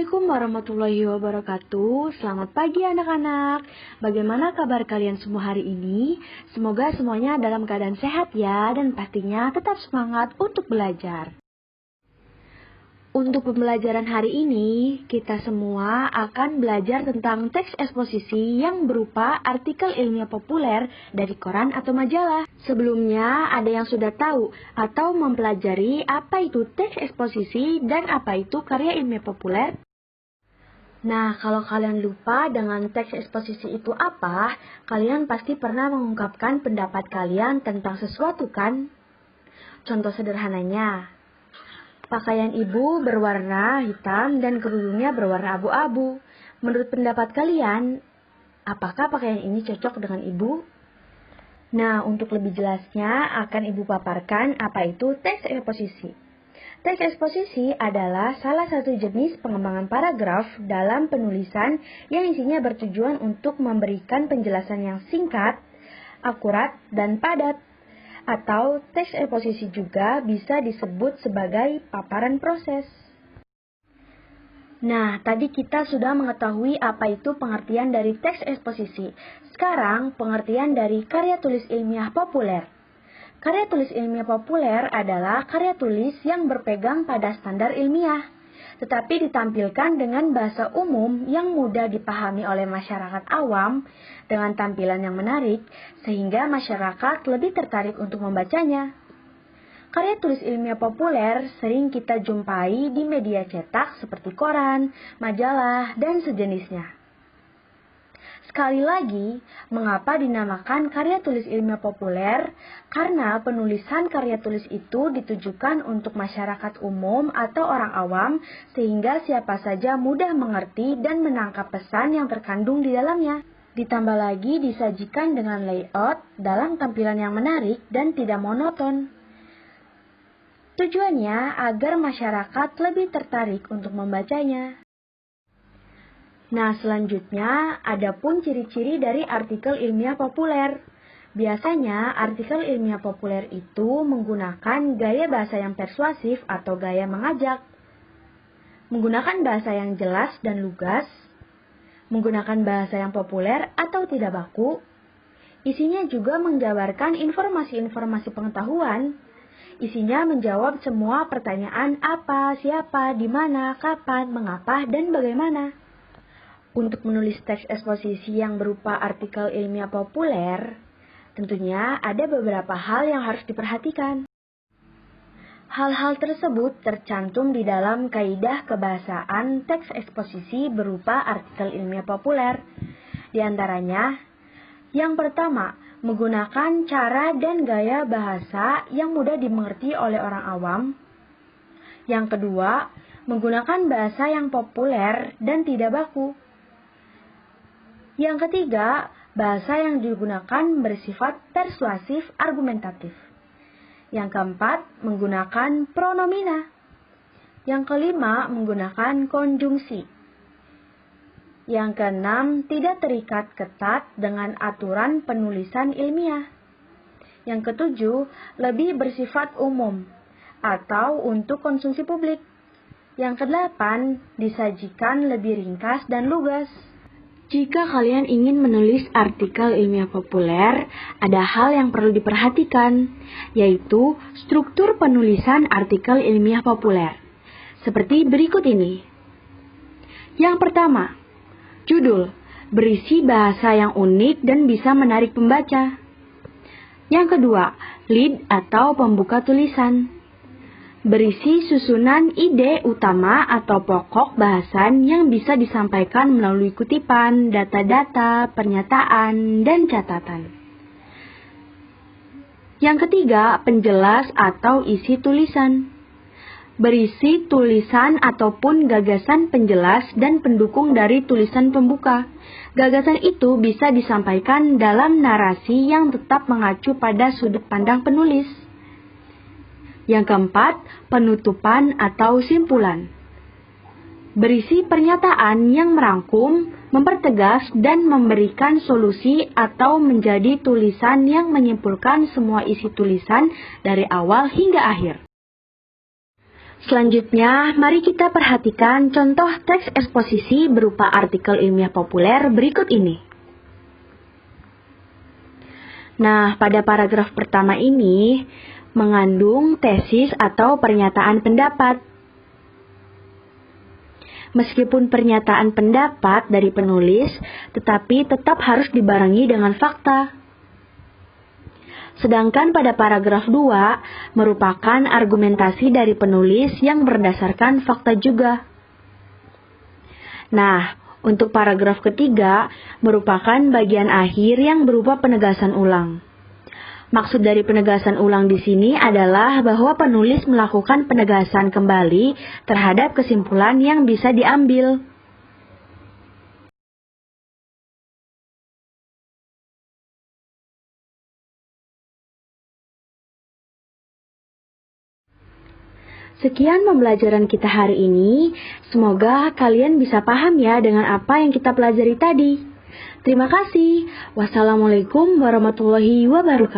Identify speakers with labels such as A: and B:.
A: Assalamualaikum warahmatullahi wabarakatuh. Selamat pagi anak-anak. Bagaimana kabar kalian semua hari ini? Semoga semuanya dalam keadaan sehat ya, dan pastinya tetap semangat untuk belajar. Untuk pembelajaran hari ini, kita semua akan belajar tentang teks eksposisi yang berupa artikel ilmiah populer dari koran atau majalah. Sebelumnya, ada yang sudah tahu atau mempelajari apa itu teks eksposisi dan apa itu karya ilmiah populer? Nah, kalau kalian lupa dengan teks eksposisi itu apa, kalian pasti pernah mengungkapkan pendapat kalian tentang sesuatu kan? Contoh sederhananya, pakaian ibu berwarna hitam dan kerudungnya berwarna abu-abu. Menurut pendapat kalian, apakah pakaian ini cocok dengan ibu? Nah, untuk lebih jelasnya akan ibu paparkan apa itu teks eksposisi. Teks eksposisi adalah salah satu jenis pengembangan paragraf dalam penulisan yang isinya bertujuan untuk memberikan penjelasan yang singkat, akurat, dan padat. Atau teks eksposisi juga bisa disebut sebagai paparan proses. Nah, tadi kita sudah mengetahui apa itu pengertian dari teks eksposisi. Sekarang, pengertian dari karya tulis ilmiah populer. Karya tulis ilmiah populer adalah karya tulis yang berpegang pada standar ilmiah, tetapi ditampilkan dengan bahasa umum yang mudah dipahami oleh masyarakat awam dengan tampilan yang menarik, sehingga masyarakat lebih tertarik untuk membacanya. Karya tulis ilmiah populer sering kita jumpai di media cetak seperti koran, majalah, dan sejenisnya. Sekali lagi, mengapa dinamakan karya tulis ilmiah populer? Karena penulisan karya tulis itu ditujukan untuk masyarakat umum atau orang awam, sehingga siapa saja mudah mengerti dan menangkap pesan yang terkandung di dalamnya. Ditambah lagi disajikan dengan layout dalam tampilan yang menarik dan tidak monoton. Tujuannya agar masyarakat lebih tertarik untuk membacanya. Nah, selanjutnya ada pun ciri-ciri dari artikel ilmiah populer. Biasanya, artikel ilmiah populer itu menggunakan gaya bahasa yang persuasif atau gaya mengajak, menggunakan bahasa yang jelas dan lugas, menggunakan bahasa yang populer atau tidak baku. Isinya juga mengjabarkan informasi-informasi pengetahuan. Isinya menjawab semua pertanyaan apa, siapa, di mana, kapan, mengapa, dan bagaimana. Untuk menulis teks eksposisi yang berupa artikel ilmiah populer, tentunya ada beberapa hal yang harus diperhatikan. Hal-hal tersebut tercantum di dalam kaidah kebahasaan teks eksposisi berupa artikel ilmiah populer. Di antaranya, yang pertama, menggunakan cara dan gaya bahasa yang mudah dimengerti oleh orang awam. Yang kedua, menggunakan bahasa yang populer dan tidak baku. Yang ketiga, bahasa yang digunakan bersifat persuasif argumentatif. Yang keempat, menggunakan pronomina. Yang kelima, menggunakan konjungsi. Yang keenam, tidak terikat ketat dengan aturan penulisan ilmiah. Yang ketujuh, lebih bersifat umum atau untuk konsumsi publik. Yang kedelapan, disajikan lebih ringkas dan lugas. Jika kalian ingin menulis artikel ilmiah populer, ada hal yang perlu diperhatikan, yaitu struktur penulisan artikel ilmiah populer. Seperti berikut ini. Yang pertama, judul, berisi bahasa yang unik dan bisa menarik pembaca. Yang kedua, lead atau pembuka tulisan. Berisi susunan ide utama atau pokok bahasan yang bisa disampaikan melalui kutipan, data-data, pernyataan, dan catatan. Yang ketiga, penjelas atau isi tulisan. Berisi tulisan ataupun gagasan penjelas dan pendukung dari tulisan pembuka. Gagasan itu bisa disampaikan dalam narasi yang tetap mengacu pada sudut pandang penulis. Yang keempat, penutupan atau simpulan. Berisi pernyataan yang merangkum, mempertegas, dan memberikan solusi atau menjadi tulisan yang menyimpulkan semua isi tulisan dari awal hingga akhir. Selanjutnya, mari kita perhatikan contoh teks eksposisi berupa artikel ilmiah populer berikut ini. Nah, pada paragraf pertama ini mengandung tesis atau pernyataan pendapat. Meskipun pernyataan pendapat dari penulis, tetapi tetap harus dibarengi dengan fakta. Sedangkan pada paragraf 2 merupakan argumentasi dari penulis yang berdasarkan fakta juga. Nah, untuk paragraf ketiga merupakan bagian akhir yang berupa penegasan ulang. Maksud dari penegasan ulang di sini adalah bahwa penulis melakukan penegasan kembali terhadap kesimpulan yang bisa diambil. Sekian pembelajaran kita hari ini. Semoga kalian bisa paham ya dengan apa yang kita pelajari tadi. Terima kasih. Wassalamualaikum warahmatullahi wabarakatuh.